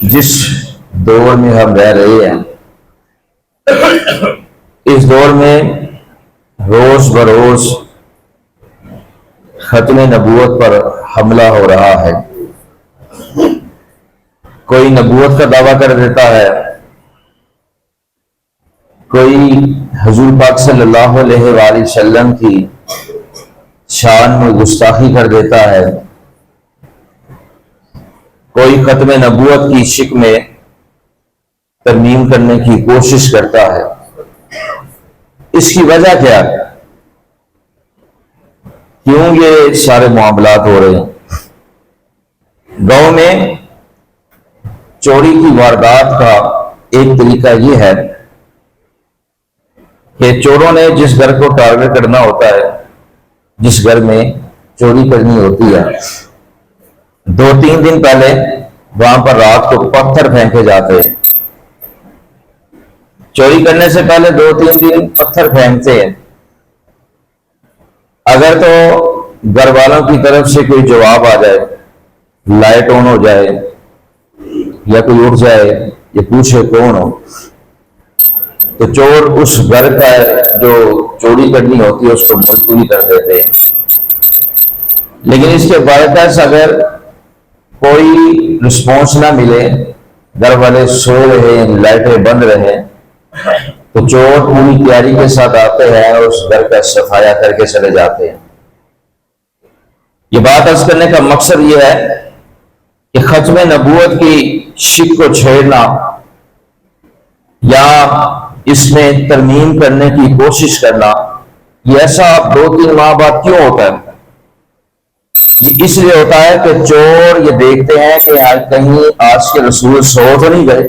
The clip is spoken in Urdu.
جس دور میں ہم رہ رہے ہیں اس دور میں روز بروز ختم نبوت پر حملہ ہو رہا ہے۔ کوئی نبوت کا دعویٰ کر دیتا ہے، کوئی حضور پاک صلی اللہ علیہ وآلہ وسلم کی شان میں گستاخی کر دیتا ہے، کوئی ختم نبوت کی شک میں ترمیم کرنے کی کوشش کرتا ہے۔ اس کی وجہ کیا ہے؟ کیوں یہ سارے معاملات ہو رہے ہیں؟ گاؤں میں چوری کی واردات کا ایک طریقہ یہ ہے کہ چوروں نے جس گھر کو ٹارگٹ کرنا ہوتا ہے، جس گھر میں چوری کرنی ہوتی ہے، 2-3 دن پہلے وہاں پر رات کو پتھر پھینکے جاتے ہیں۔ چوری کرنے سے پہلے 2-3 دن پتھر پھینکتے ہیں۔ اگر تو گھر والوں کی طرف سے کوئی جواب آ جائے، لائٹ آن ہو جائے یا کوئی اٹھ جائے یا پوچھے کون ہو، تو چور اس گھر کا جو چوری کرنی ہوتی ہے اس کو ملتوی کر دیتے ہیں۔ لیکن اس کے برعکس اگر کوئی رسپانس نہ ملے، گھر والے سو رہے ہیں، لائٹیں بند رہے، تو چور پوری تیاری کے ساتھ آتے ہیں اور اس گھر کا صفایا کر کے چلے جاتے ہیں۔ یہ بات عرض کرنے کا مقصد یہ ہے کہ ختم نبوت کی شک کو چھیڑنا یا اس میں ترمیم کرنے کی کوشش کرنا، یہ ایسا 2-3 ماہ بعد کیوں ہوتا ہے؟ یہ اس لیے ہوتا ہے کہ چور یہ دیکھتے ہیں کہ کہیں آج کے رسول سو تو نہیں گئے،